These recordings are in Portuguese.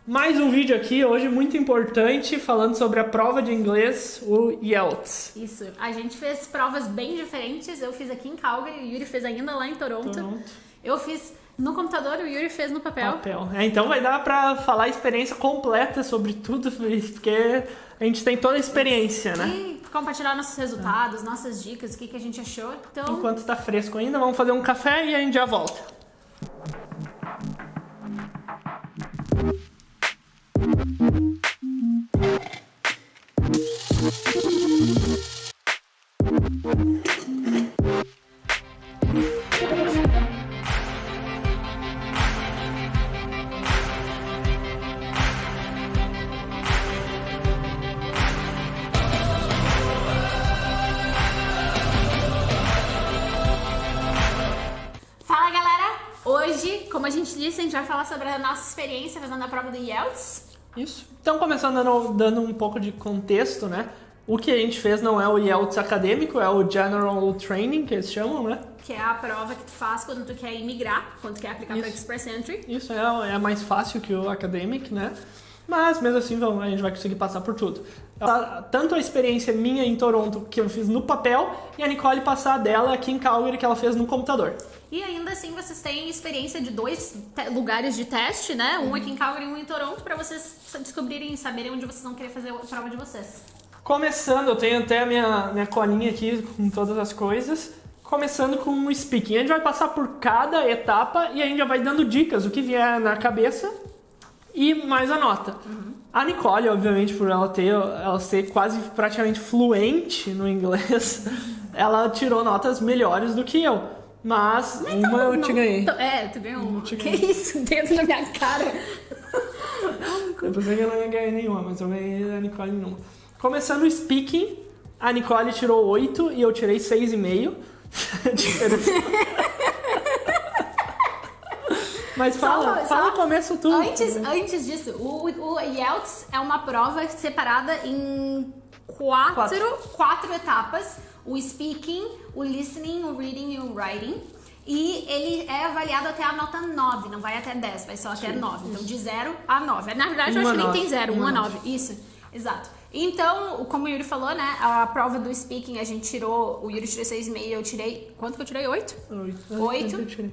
Mais um vídeo aqui, hoje muito importante, falando sobre a prova de inglês, o IELTS. Isso, a gente fez provas bem diferentes, eu fiz aqui em Calgary, o Yuri fez ainda lá em Toronto. Eu fiz no computador, o Yuri fez no papel. Então vai dar pra falar a experiência completa sobre tudo, porque a gente tem toda a experiência, né? E compartilhar nossos resultados, nossas dicas, o que a gente achou. Então, enquanto tá fresco ainda, vamos fazer um café e a gente já volta. fala galera! Hoje, como a gente disse, a gente vai falar sobre a nossa experiência fazendo a prova do IELTS. Isso. Então, começando dando um pouco de contexto, né? O que a gente fez não é o IELTS acadêmico, é o General Training, que eles chamam, né? Que é a prova que tu faz quando tu quer imigrar, quando tu quer aplicar para Express Entry. Isso é mais fácil que o Academic, né? Mas mesmo assim a gente vai conseguir passar por tudo. Tanto a experiência minha em Toronto, que eu fiz no papel, e a Nicole passar dela aqui em Calgary, que ela fez no computador. E ainda assim vocês têm experiência de dois lugares de teste, né? Um aqui em Calgary e um em Toronto, para vocês descobrirem e saberem onde vocês vão querer fazer a prova de vocês. Começando, eu tenho até a minha colinha aqui com todas as coisas. Começando com o speaking. A gente vai passar por cada etapa e a gente já vai dando dicas, o que vier na cabeça e mais a nota. A Nicole, obviamente, por ela ser quase praticamente fluente no inglês, ela tirou notas melhores do que eu. Mas uma eu te ganhei. Tu ganhou uma. Que isso? Dentro da minha cara. Eu pensei que eu não ia ganhar nenhuma, mas eu ganhei a Nicole numa. Começando o speaking, a Nicole tirou 8 e eu tirei 6,5. Mas fala o começo tudo. Antes disso, o IELTS é uma prova separada em quatro etapas. O speaking, o listening, o reading e o writing. E ele é avaliado até a nota 9, não vai até 10, vai só até 9. Então de 0 a 9. Na verdade, eu acho que nem tem 0, 1 a 9. Isso, exato. Então, como o Yuri falou, né, a prova do speaking a gente tirou, o Yuri tirou 6,5, eu tirei, quanto que eu tirei? 8? 8?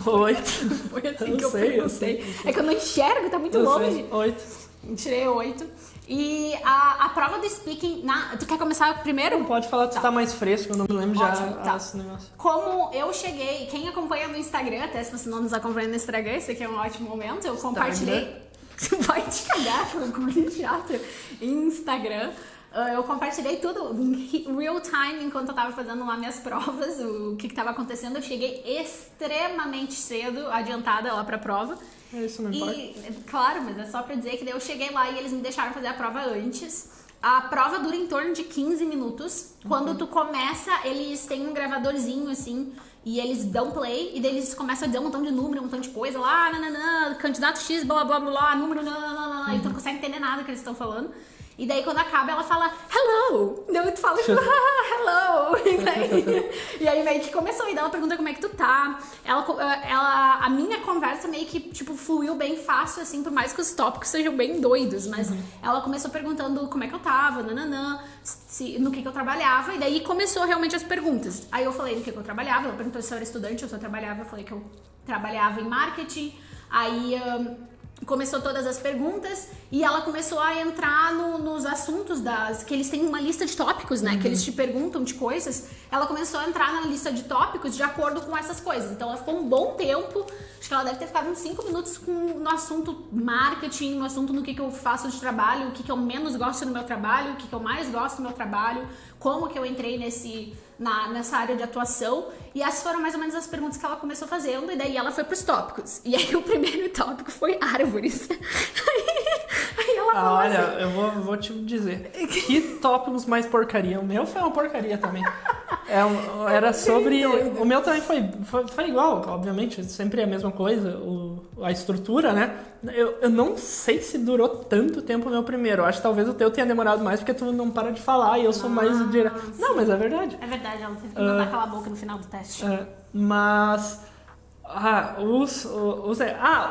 8. Foi assim que eu perguntei. É que eu não enxergo, tá muito longe. 8. Tirei 8. E a prova do speaking, tu quer começar primeiro? Pode falar, tu tá mais fresco, eu não me lembro. Ótimo, já esse negócio. Como eu cheguei, quem acompanha no Instagram, até se você não nos acompanha no Instagram, esse aqui é um ótimo momento, eu compartilhei. Vai te cagar com o teatro. Instagram. Eu compartilhei tudo em real time enquanto eu tava fazendo lá minhas provas, o que tava acontecendo. Eu cheguei extremamente cedo, adiantada lá pra prova. Isso não importa. Claro, mas é só pra dizer que daí eu cheguei lá e eles me deixaram fazer a prova antes. A prova dura em torno de 15 minutos. Quando tu começa, eles têm um gravadorzinho assim, e eles dão play, e daí eles começam a dizer um montão de número, um montão de coisa lá, candidato X, blá blá blá blá, número, e tu não consegue entender nada que eles estão falando. E daí quando acaba ela fala hello, daí tu fala hello, e aí meio que começou, e daí ela pergunta como é que tu tá. A minha conversa meio que tipo fluiu bem fácil assim, por mais que os tópicos sejam bem doidos, mas ela começou perguntando como é que eu tava, no que eu trabalhava, e daí começou realmente as perguntas. Aí eu falei no que eu trabalhava, ela perguntou se eu era estudante, eu trabalhava, eu falei que eu trabalhava em marketing. Aí começou todas as perguntas e ela começou a entrar nos assuntos que eles têm uma lista de tópicos, né? Que eles te perguntam de coisas. Ela começou a entrar na lista de tópicos de acordo com essas coisas. Então ela ficou um bom tempo, acho que ela deve ter ficado uns 5 minutos no assunto marketing, no assunto no que eu faço de trabalho, o que eu menos gosto no meu trabalho, o que eu mais gosto no meu trabalho, como que eu entrei nessa área de atuação. E essas foram mais ou menos as perguntas que ela começou fazendo, e daí ela foi pros tópicos. E aí o primeiro tópico foi árvores. Aí ela falou olha, assim, eu vou te dizer, que tópicos mais porcaria. O meu foi uma porcaria também. Era sobre... O meu também foi igual, obviamente, sempre é a mesma coisa, a estrutura, né? Eu não sei se durou tanto tempo o meu primeiro. Eu acho que talvez o teu tenha demorado mais porque tu não para de falar e eu sou mais direto. Não, mas é verdade. É verdade, ela teve que mandar calar a boca no final do teste. Mas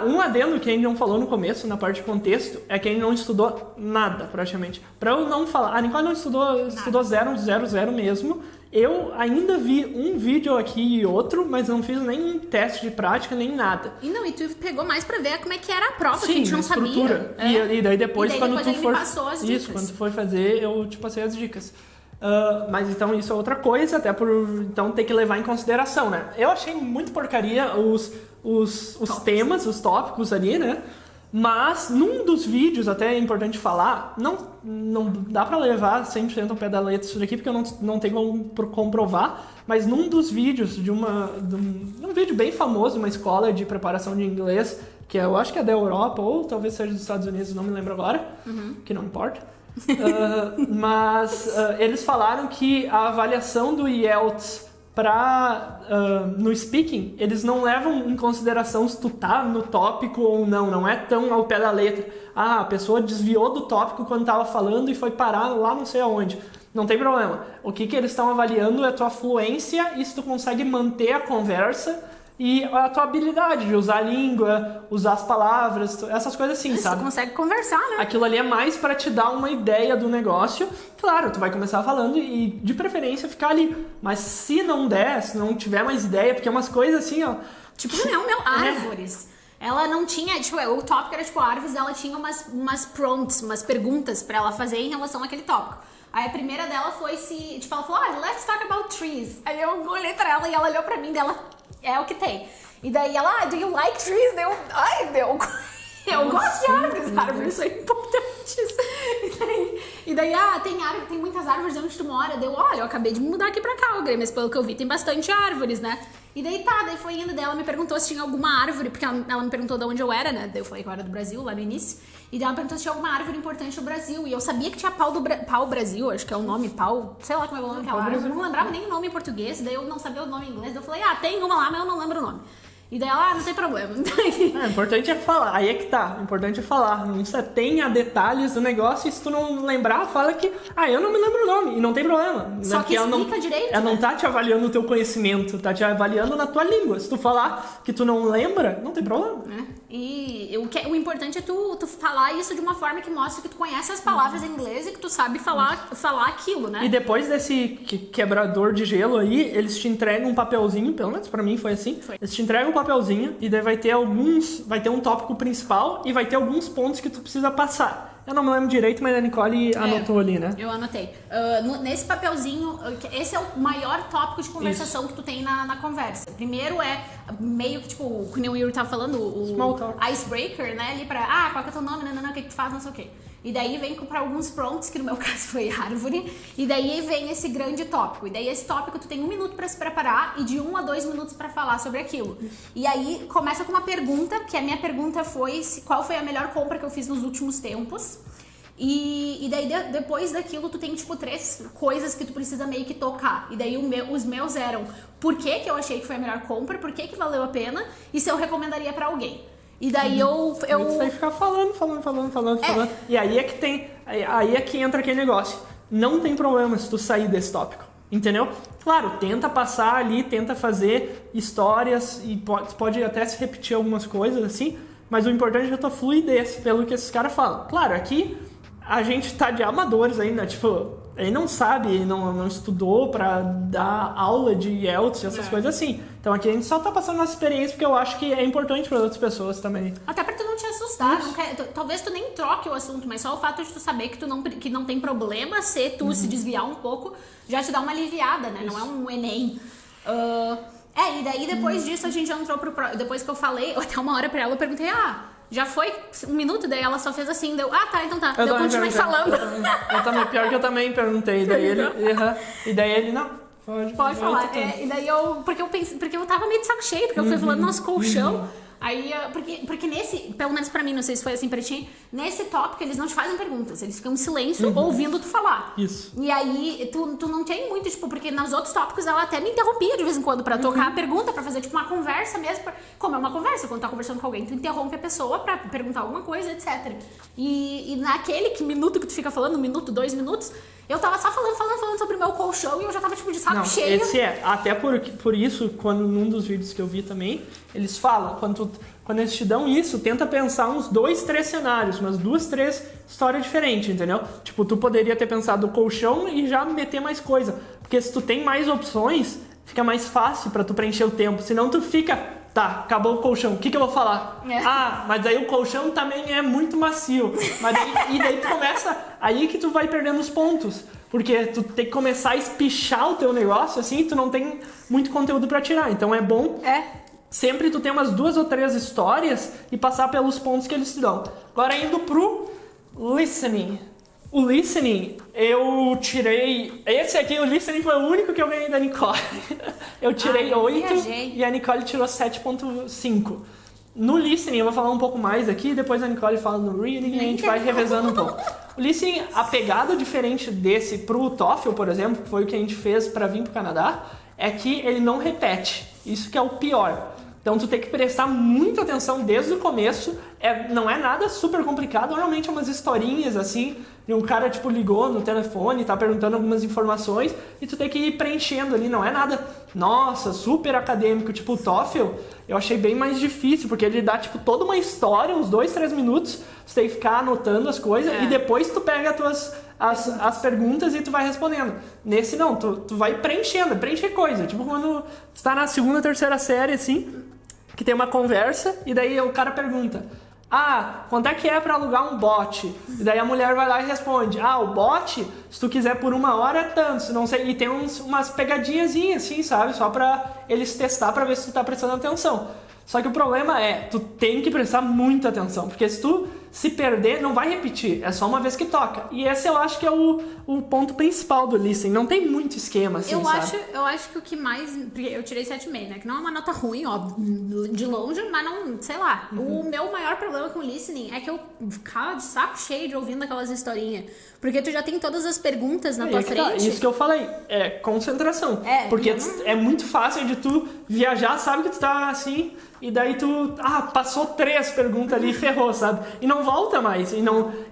Um adendo que a gente não falou no começo, na parte de contexto, é que a gente não estudou nada, praticamente. Pra eu não falar... A Nicole não estudou 0 mesmo. Eu ainda vi um vídeo aqui e outro, mas não fiz nem teste de prática, nem nada. E tu pegou mais pra ver como é que era a prova, Sim, que a gente não estrutura. sabia. E daí depois, quando tu ele for... me passou as dicas. Isso, quando tu for fazer, eu te passei as dicas. Mas então isso é outra coisa, até por então ter que levar em consideração, né? Eu achei muito porcaria os temas, os tópicos ali, né? Mas num dos vídeos, até é importante falar, não dá pra levar 100% ao pé da letra isso daqui, porque eu não tenho como comprovar, mas num dos vídeos de um vídeo bem famoso, uma escola de preparação de inglês, que eu acho que é da Europa, ou talvez seja dos Estados Unidos, não me lembro agora, que não importa. Mas eles falaram que a avaliação do IELTS no speaking, eles não levam em consideração se tu tá no tópico ou não é tão ao pé da letra. A pessoa desviou do tópico quando tava falando e foi parar lá não sei aonde. Não tem problema. O que eles estão avaliando é a tua fluência e se tu consegue manter a conversa e a tua habilidade de usar a língua, usar as palavras, essas coisas assim, sabe? Você consegue conversar, né? Aquilo ali é mais pra te dar uma ideia do negócio. Claro, tu vai começar falando e, de preferência, ficar ali. Mas se não der, se não tiver mais ideia, porque é umas coisas assim, ó... Tipo, árvores. Ela não tinha, tipo, o tópico era tipo árvores, ela tinha umas prompts, umas perguntas pra ela fazer em relação àquele tópico. Aí a primeira dela foi tipo, ela falou, let's talk about trees. Aí eu olhei pra ela e ela olhou pra mim dela, é o que tem. E daí ela, do you like trees? Eu gosto de árvores, árvores são importantes. E daí tem muitas árvores onde tu mora. Olha, eu acabei de mudar aqui pra Calgary, mas pelo que eu vi tem bastante árvores, né? E daí foi indo dela, me perguntou se tinha alguma árvore, porque ela me perguntou de onde eu era, né? Daí eu falei que eu era do Brasil, lá no início. E daí ela perguntou se tinha alguma árvore importante no Brasil. E eu sabia que tinha pau Brasil, acho que é o nome, pau, sei lá como é o nome daquela árvore. Eu não lembrava nem o nome em português, daí eu não sabia o nome em inglês. Daí eu falei, tem uma lá, mas eu não lembro o nome. E daí ela, não tem problema. O importante é falar, aí é que tá. O importante é falar. Não se tenha detalhes do negócio e se tu não lembrar, fala que, eu não me lembro o nome. E não tem problema. Só que explica direito. Ela não tá te avaliando o teu conhecimento, tá te avaliando na tua língua. Se tu falar que tu não lembra, não tem problema. E o importante é tu falar isso de uma forma que mostre que tu conhece as palavras em inglês e que tu sabe falar aquilo, né? E depois desse quebrador de gelo aí, eles te entregam um papelzinho, pelo menos pra mim foi assim. Eles te entregam um papelzinho e daí vai ter um tópico principal e vai ter alguns pontos que tu precisa passar. Eu não me lembro direito, mas a Nicole anotou ali, né? Eu anotei. Nesse papelzinho, esse é o maior tópico de conversação que tu tem na conversa. Primeiro é meio que, tipo, o que o Yuri tava falando, o icebreaker, né? Ali pra, qual que é teu nome, o que tu faz, não sei o quê. E daí vem pra alguns prompts, que no meu caso foi árvore, e daí vem esse grande tópico. E daí esse tópico tu tem 1 minuto pra se preparar e de 1 a 2 minutos pra falar sobre aquilo. E aí começa com uma pergunta, que a minha pergunta foi qual foi a melhor compra que eu fiz nos últimos tempos. E daí depois daquilo tu tem tipo 3 coisas que tu precisa meio que tocar. E daí os meus eram por que eu achei que foi a melhor compra, por que valeu a pena e se eu recomendaria pra alguém. E daí eu vai ficar falando. E aí é que entra aquele negócio. Não tem problema se tu sair desse tópico. Entendeu? Claro, tenta passar ali, tenta fazer histórias e pode até se repetir algumas coisas assim, mas o importante é a tua fluidez, pelo que esses caras falam. Claro, aqui a gente tá de amadores ainda, tipo, ele não sabe, não estudou pra dar aula de IELTS, essas coisas assim. Então aqui a gente só tá passando nossa experiência porque eu acho que é importante para outras pessoas também. Até pra tu não te assustar, talvez tu nem troque o assunto, mas só o fato de tu saber que não tem problema se tu se desviar um pouco, já te dá uma aliviada, né? Isso. Não é um Enem. E daí depois disso a gente já entrou depois que eu falei, até uma hora pra ela, eu perguntei, já foi 1 minuto, daí ela só fez assim, então tá. Eu continuei falando. Pior que eu também perguntei, e daí ele, não. Pode falar. E daí porque eu tava meio de saco cheio, porque eu fui falando nosso colchão. Aí, porque nesse, pelo menos pra mim, não sei se foi assim pra ti, nesse tópico eles não te fazem perguntas, eles ficam em silêncio ouvindo tu falar. Isso. E aí, tu não tem muito, tipo, porque nos outros tópicos ela até me interrompia de vez em quando pra tocar a pergunta, pra fazer, tipo, uma conversa mesmo. Como é uma conversa, quando tá conversando com alguém, tu interrompe a pessoa pra perguntar alguma coisa, etc. E naquele minuto que tu fica falando, 1 minuto, 2 minutos, eu tava só falando sobre o meu colchão e eu já tava, tipo, de saco cheio. Esse até por isso, quando num dos vídeos que eu vi também, eles falam, quando eles te dão isso, tenta pensar uns 2, 3 cenários, umas 2, 3 histórias diferentes, entendeu? Tipo, tu poderia ter pensado o colchão e já meter mais coisa. Porque se tu tem mais opções, fica mais fácil pra tu preencher o tempo. Senão tu fica, tá, acabou o colchão, o que eu vou falar? Ah, mas aí o colchão também é muito macio. E daí tu começa, aí que tu vai perdendo os pontos. Porque tu tem que começar a espichar o teu negócio, assim, tu não tem muito conteúdo pra tirar. Então é bom sempre tu ter umas 2 ou 3 histórias e passar pelos pontos que eles te dão. Agora indo pro listening. O listening, eu tirei... Esse aqui, o listening, foi o único que eu ganhei da Nicole. Eu tirei 8 e a Nicole tirou 7.5. No listening, eu vou falar um pouco mais aqui, depois a Nicole fala no reading e a gente vai revezando um pouco. O listening, a pegada diferente desse pro TOEFL, por exemplo, que foi o que a gente fez para vir pro Canadá, é que ele não repete. Isso que é o pior. Então tu tem que prestar muita atenção desde o começo. Não é nada super complicado, normalmente é umas historinhas assim, de um cara tipo ligou no telefone, tá perguntando algumas informações e tu tem que ir preenchendo ali, não é nada, nossa, super acadêmico, tipo o TOEFL, eu achei bem mais difícil, porque ele dá tipo toda uma história, uns 2, 3 minutos, tu tem que ficar anotando as coisas e depois tu pega as perguntas e tu vai respondendo. Nesse não, tu vai preencher coisa, tipo quando tu tá na 2ª, 3ª série assim, que tem uma conversa e daí o cara pergunta: ah, quanto é que é pra alugar um bote? E daí a mulher vai lá e responde: ah, o bote, se tu quiser por 1 hora é tanto, se não sei. E tem umas pegadinhazinhas assim, sabe? Só pra eles testar pra ver se tu tá prestando atenção. Só que o problema é, tu tem que prestar muita atenção, porque se tu se perder, não vai repetir, é só uma vez que toca. E esse eu acho que é o ponto principal do listening, não tem muito esquema, assim, sabe? Eu acho que o que mais... Porque eu tirei 7,5, né? Que não é uma nota ruim, óbvio, de longe, mas não, sei lá. O meu maior problema com o listening é que eu ficava de saco cheio de ouvindo aquelas historinhas. Porque tu já tem todas as perguntas na tua frente. Isso que eu falei, é concentração. Porque é muito fácil de tu viajar, sabe que tu tá assim, e daí tu, passou 3 perguntas ali e ferrou, sabe? E não volta mais.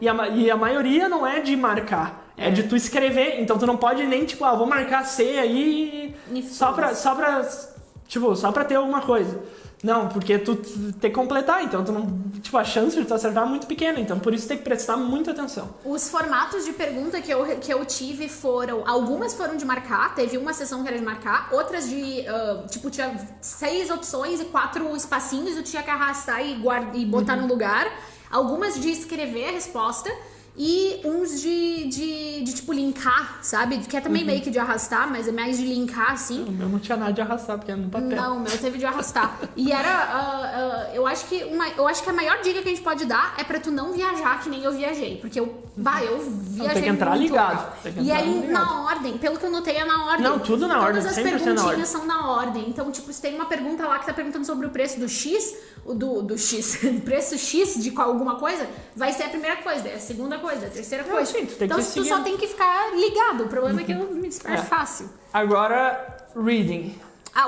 E a maioria não é de marcar, é de tu escrever. Então tu não pode nem, tipo, vou marcar C aí só pra ter alguma coisa. Não, porque tu tem que completar, então tu não, tipo, a chance de tu acertar é muito pequena, então por isso tem que prestar muita atenção. Os formatos de pergunta que eu tive foram, algumas foram de marcar, teve uma sessão que era de marcar, outras de, tipo, tinha 6 opções e 4 espacinhos, eu tinha que arrastar e botar no lugar, algumas de escrever a resposta, e uns de tipo, linkar, sabe? Que é também meio que de arrastar, mas é mais de linkar, assim. O meu não tinha nada de arrastar, porque era no papel. Não, o meu teve de arrastar. E era... eu acho que a maior dica que a gente pode dar é pra tu não viajar que nem eu viajei. Porque eu viajei tem que entrar muito ligado. E aí, na ordem, pelo que eu notei, é na ordem. Não, tudo na ordem, 100% Todas as perguntinhas são na ordem. Então, tipo, se tem uma pergunta lá que tá perguntando sobre o preço do X, do X, preço X de alguma coisa, vai ser a primeira coisa, a segunda coisa, a terceira coisa. Sim, então tu só tem que ficar ligado. O problema é que eu me disperso fácil. Agora, reading.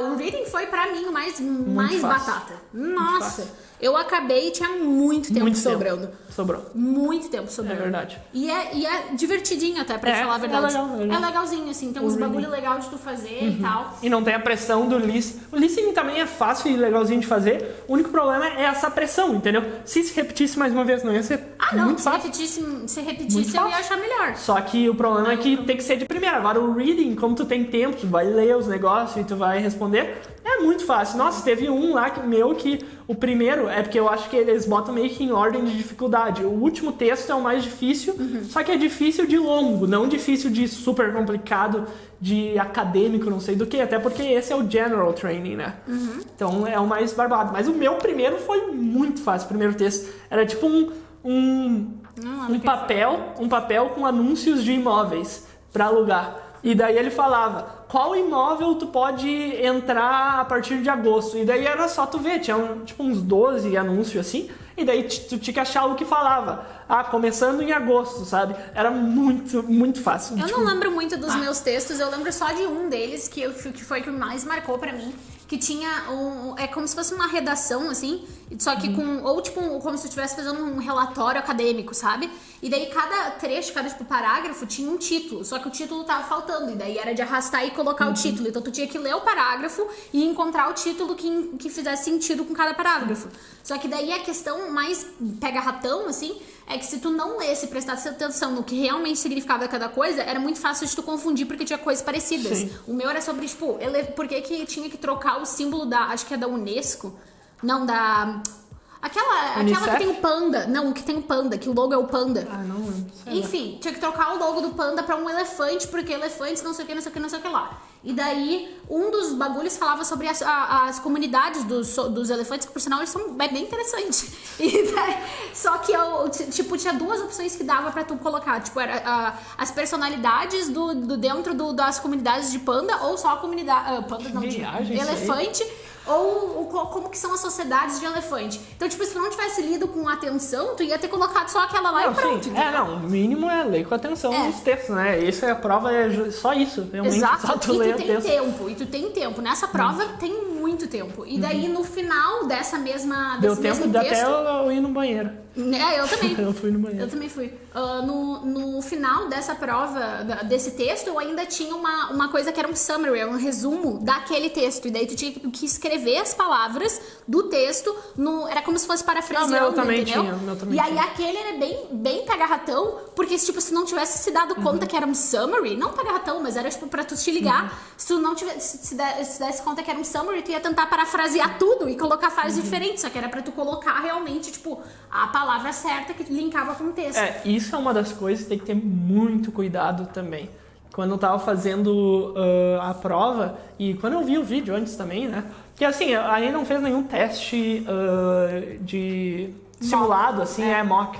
O reading foi pra mim o mais batata. Nossa, eu acabei e tinha muito tempo sobrando. Sobrou. Muito tempo sobrando. É verdade. E é divertidinho até, pra te falar a verdade. É legalzinho, assim. Tem uns bagulho legal de tu fazer e tal. E não tem a pressão do listening. O listening também é fácil e legalzinho de fazer. O único problema é essa pressão, entendeu? Se repetisse mais uma vez, não ia ser muito fácil. Se repetisse eu ia achar melhor. Só que o problema é que tem que ser de primeira. Agora o reading, como tu tem tempo, tu vai ler os negócios e tu vai responder, é muito fácil. Nossa, teve um lá que o primeiro é porque eu acho que eles botam meio que em ordem de dificuldade. O último texto é o mais difícil, só que é difícil de longo, não difícil de super complicado, de acadêmico, não sei do que, até porque esse é o general training, né? Então é o mais barbado. Mas o meu primeiro foi muito fácil. O primeiro texto era tipo um papel com anúncios de imóveis pra alugar. E daí ele falava, qual imóvel tu pode entrar a partir de agosto? E daí era só tu ver, tinha uns 12 anúncios assim, e daí tu tinha que achar o que falava. Começando em agosto, sabe? Era muito, muito fácil. Eu não lembro muito dos meus textos, eu lembro só de um deles, que foi o que mais marcou pra mim. Que tinha é como se fosse uma redação, assim, só que como se eu estivesse fazendo um relatório acadêmico, sabe? E daí cada trecho, cada parágrafo tinha um título, só que o título tava faltando, e daí era de arrastar e colocar o título. Então tu tinha que ler o parágrafo e encontrar o título que fizesse sentido com cada parágrafo. Só que daí a questão mais pega-ratão, assim, é que se tu não lesse e prestasse atenção no que realmente significava cada coisa, era muito fácil de tu confundir porque tinha coisas parecidas. Sim. O meu era sobre, por que tinha que trocar o símbolo acho que é da Unesco? Não, aquela que tem o panda. Não, que tem o panda, que o logo é o panda. Não lembro. Enfim, tinha que trocar o logo do panda pra um elefante, porque elefantes não sei o que, não sei o que, não sei o que lá. E daí, um dos bagulhos falava sobre as comunidades dos elefantes, que por sinal eles são bem interessantes. E daí, só que tinha duas opções que dava pra tu colocar. Tipo, era as personalidades dentro das comunidades de panda, ou só a comunidade. Panda não, de elefante. Ou como que são as sociedades de elefante. Então, tipo, se tu não tivesse lido com atenção, tu ia ter colocado só aquela lá e pronto. O mínimo é ler com atenção nos textos, né? Isso a prova é só isso. Realmente, exato, só tu ler o texto. E tu tem tempo. Nessa prova tem muito tempo. E daí, no final desse Deu tempo mesmo de texto... até eu ir no banheiro. Eu também. Eu fui no banheiro. Eu também fui. No final dessa prova, desse texto, eu ainda tinha uma coisa que era um summary, um resumo daquele texto. E daí tu tinha que escrever as palavras do texto, era como se fosse parafraseando, meu também entendeu? tinha, meu também e aí tinha. aquele era bem pega-ratão, porque se não tivesse se dado conta que era um summary, não pega-ratão, mas era tipo pra tu te ligar, se tu não tivesse se desse conta que era um summary, tu ia tentar parafrasear tudo e colocar frases diferentes, só que era pra tu colocar realmente, tipo, a palavra certa que linkava com o texto. Isso é uma das coisas que tem que ter muito cuidado também. Quando eu tava fazendo a prova, e quando eu vi o vídeo antes também, né? Porque assim, a gente não fez nenhum teste de simulado, assim, mock.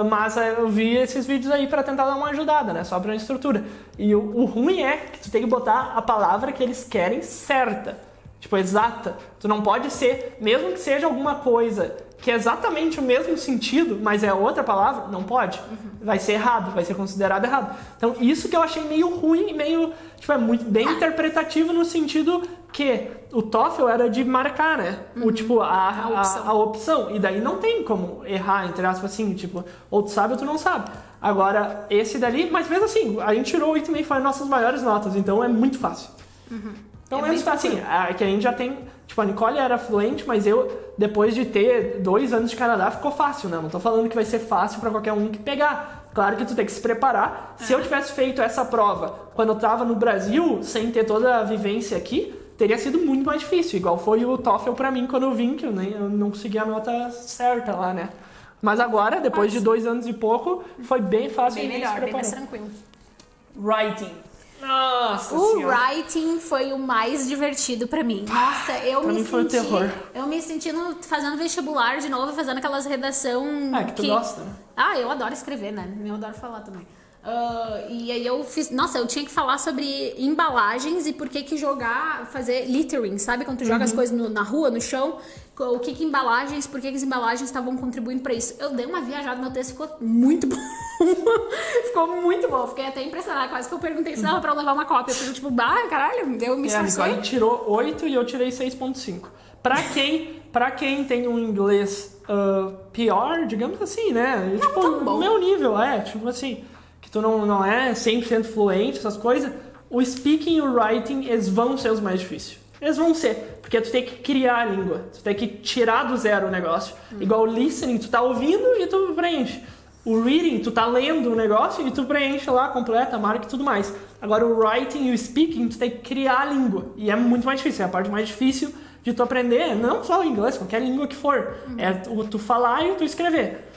Mas eu vi esses vídeos aí pra tentar dar uma ajudada, né? Só pra estrutura. E o ruim é que tu tem que botar a palavra que eles querem certa. Tipo, exata. Tu não pode ser, mesmo que seja alguma coisa que é exatamente o mesmo sentido, mas é outra palavra, não pode. Vai ser errado, vai ser considerado errado. Então, isso que eu achei meio ruim, meio, tipo, é muito bem interpretativo no sentido que o TOEFL era de marcar, né? A opção. E daí não tem como errar, entre aspas, assim, tipo, ou tu sabe ou tu não sabe. Agora, esse dali, mas mesmo assim, a gente tirou 8 e foi as nossas maiores notas, então é muito fácil. Então, assim, que a gente já tem... Tipo, a Nicole era fluente, mas eu, depois de ter 2 anos de Canadá, ficou fácil, né? Não tô falando que vai ser fácil pra qualquer um que pegar. Claro que tu tem que se preparar. Se eu tivesse feito essa prova quando eu tava no Brasil, sem ter toda a vivência aqui, teria sido muito mais difícil. Igual foi o TOEFL pra mim quando eu vim, que eu não consegui a nota certa lá, né? Mas agora, depois de 2 anos e pouco, foi bem fácil. Bem melhor, bem mais tranquilo. Writing. Nossa O senhora. writing foi o mais divertido pra mim. Nossa, Pra mim foi o terror. Eu me sentindo fazendo vestibular de novo, fazendo aquelas redação que tu gosta, né? Eu adoro escrever, né? Eu adoro falar também. E aí eu fiz... Nossa, eu tinha que falar sobre embalagens e por que fazer littering, sabe? Quando tu joga as coisas na rua, no chão, por que as embalagens estavam contribuindo pra isso. Eu dei uma viajada, meu texto ficou muito bom. Ficou muito bom. Fiquei até impressionada, quase que eu perguntei se dava pra eu levar uma cópia. Eu fiquei tipo, caralho, eu me esforcei. A Nicole tirou 8 e eu tirei 6.5. Pra quem tem um inglês pior, digamos assim, né? Tipo, tão bom. O meu nível, tipo assim... que tu não é 100% fluente, essas coisas, o speaking e o writing, eles vão ser os mais difíceis. Eles vão ser, porque tu tem que criar a língua, tu tem que tirar do zero o negócio. Igual o listening, tu tá ouvindo e tu preenche. O reading, tu tá lendo o negócio e tu preenche lá, completa, marca e tudo mais. Agora o writing e o speaking, tu tem que criar a língua. E é muito mais difícil, é a parte mais difícil de tu aprender, não só o inglês, qualquer língua que for. É tu falar e tu escrever.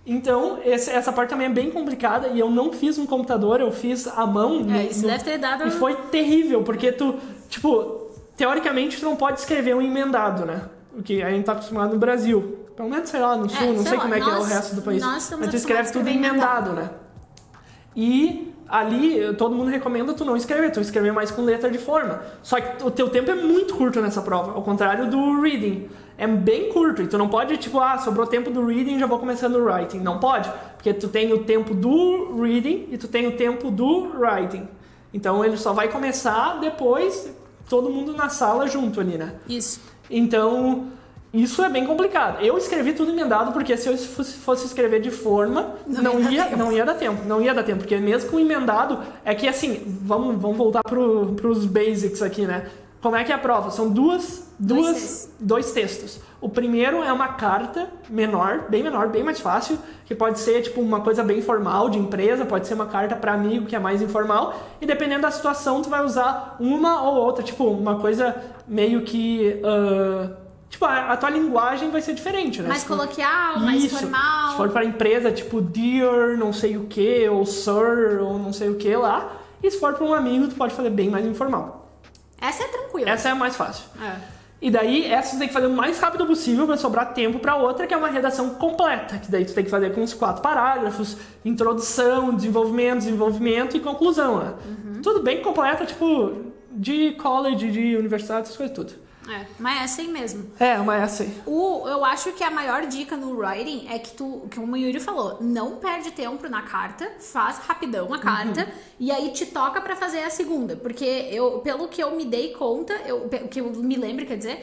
Então, essa parte também é bem complicada e eu não fiz no computador, eu fiz à mão. Isso deve ter dado... E foi terrível, porque tu, tipo, teoricamente tu não pode escrever um emendado, né? O que a gente tá acostumado no Brasil. Pelo menos, sei lá, no sul, não sei como é que é o resto do país. Mas tu escreve tudo emendado, né? E ali, todo mundo recomenda tu não escrever, tu escrever mais com letra de forma. Só que o teu tempo é muito curto nessa prova, ao contrário do reading. É bem curto, e tu não pode, tipo, sobrou tempo do reading, já vou começando o writing. Não pode, porque tu tem o tempo do reading e tu tem o tempo do writing. Então ele só vai começar depois, todo mundo na sala junto ali, né? Isso. Então, isso é bem complicado. Eu escrevi tudo emendado, porque se eu fosse escrever de forma, não ia dar tempo. Não ia dar tempo, porque mesmo com emendado, é que assim, vamos voltar pros basics aqui, né? Como é que é a prova? São dois textos. O primeiro é uma carta menor, bem mais fácil, que pode ser tipo uma coisa bem formal de empresa, pode ser uma carta para amigo que é mais informal, e dependendo da situação tu vai usar uma ou outra, tipo uma coisa meio que tipo, a tua linguagem vai ser diferente, né? Mais coloquial, mais formal. Se for para empresa, tipo dear, não sei o que, ou sir, ou não sei o que lá. E se for para um amigo, tu pode fazer bem mais informal. Essa é tranquila. Essa é a mais fácil. E daí, essa tu tem que fazer o mais rápido possível para sobrar tempo para outra, que é uma redação completa. Que daí tu tem que fazer com uns 4 parágrafos, introdução, desenvolvimento e conclusão, né? Tudo bem completa, tipo, de college, de universidade, essas coisas tudo. Mas é assim mesmo. Mas é assim. Eu acho que a maior dica no writing é que como o Yuri falou, não perde tempo na carta, faz rapidão a carta e aí te toca pra fazer a segunda. Porque pelo que eu me dei conta, que eu me lembro, quer dizer,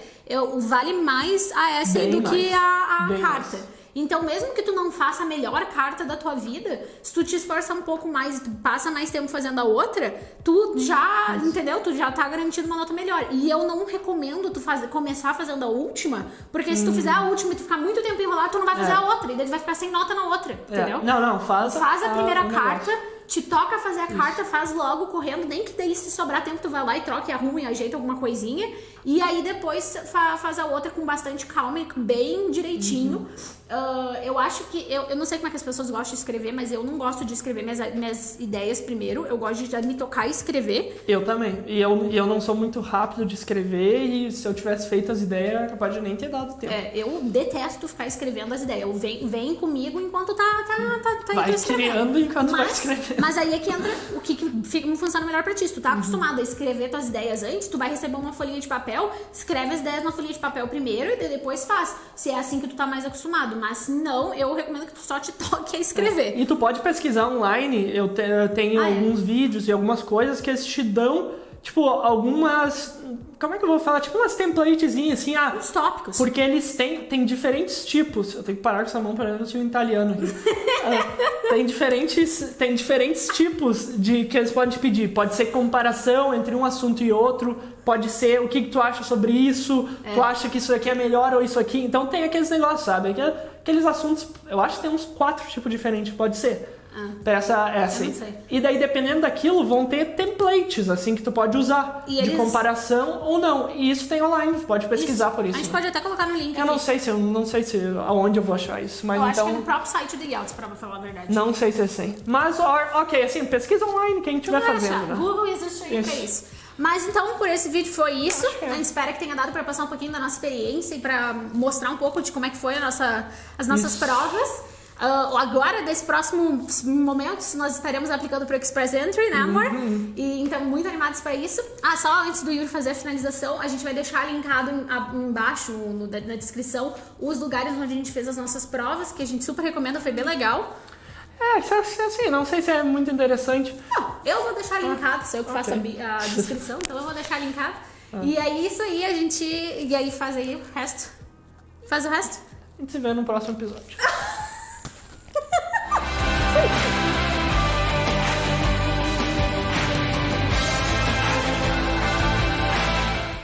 vale mais a essay do que a carta. Mais. Então, mesmo que tu não faça a melhor carta da tua vida, se tu te esforçar um pouco mais e tu passa mais tempo fazendo a outra, tu já, entendeu? Tu já tá garantindo uma nota melhor. E eu não recomendo tu começar fazendo a última, porque se tu fizer a última e tu ficar muito tempo enrolado, tu não vai fazer a outra. E daí tu vai ficar sem nota na outra, entendeu? Não, faz a primeira carta, te toca fazer a carta, faz logo correndo, nem que daí se sobrar tempo tu vai lá e troca e arruma e ajeita alguma coisinha. E aí depois faz a outra com bastante calma e bem direitinho. Eu acho que... Eu não sei como é que as pessoas gostam de escrever, mas eu não gosto de escrever minhas ideias primeiro. Eu gosto de me tocar e escrever. Eu também. E eu não sou muito rápido de escrever e se eu tivesse feito as ideias, era capaz de nem ter dado tempo. Eu detesto ficar escrevendo as ideias. Vem comigo enquanto tá vai criando enquanto vai escrevendo. Mas aí é que entra o que funciona melhor pra ti. Se tu tá acostumado a escrever tuas ideias antes, tu vai receber uma folhinha de papel, escreve as ideias na folhinha de papel primeiro e depois faz. Se é assim que tu tá mais acostumado. Mas não, eu recomendo que tu só te toque a escrever. E tu pode pesquisar online, eu tenho alguns vídeos e algumas coisas que eles te dão, tipo, algumas... Como é que eu vou falar? Tipo umas templatezinhas, assim, uns tópicos. Porque eles têm diferentes tipos. Eu tenho que parar com essa mão para eu ser um italiano aqui. Tem diferentes tipos que eles podem te pedir. Pode ser comparação entre um assunto e outro. Pode ser o que tu acha sobre isso. Tu acha que isso aqui é melhor ou isso aqui. Então tem aqueles negócios, sabe? Aqueles assuntos, eu acho que tem uns 4 tipos diferentes, pode ser. Essa. Eu não sei. E daí, dependendo daquilo, vão ter templates, assim, que tu pode usar. De comparação ou não. E isso tem online, tu pode pesquisar por isso. A gente pode até colocar no link. Eu não sei aonde eu vou achar isso. Mas eu então, acho que é no próprio site do IELTS, pra falar a verdade. Não sei se é assim. Mas, ok, assim, pesquisa online, quem estiver fazendo. Né? Google existe aí pra isso. Mas então, por esse vídeo foi isso. A gente espera que tenha dado pra passar um pouquinho da nossa experiência e pra mostrar um pouco de como é que foi as nossas provas. Agora, desse próximo momento, nós estaremos aplicando para o Express Entry, né, amor? E então, muito animados para isso. Só antes do Yuri fazer a finalização, a gente vai deixar linkado embaixo, na descrição, os lugares onde a gente fez as nossas provas, que a gente super recomenda, foi bem legal. Assim, não sei se é muito interessante. Não, eu vou deixar linkado, sou eu que faço a descrição, então eu vou deixar linkado. E aí, isso aí, e aí faz aí o resto. Faz o resto? A gente se vê no próximo episódio.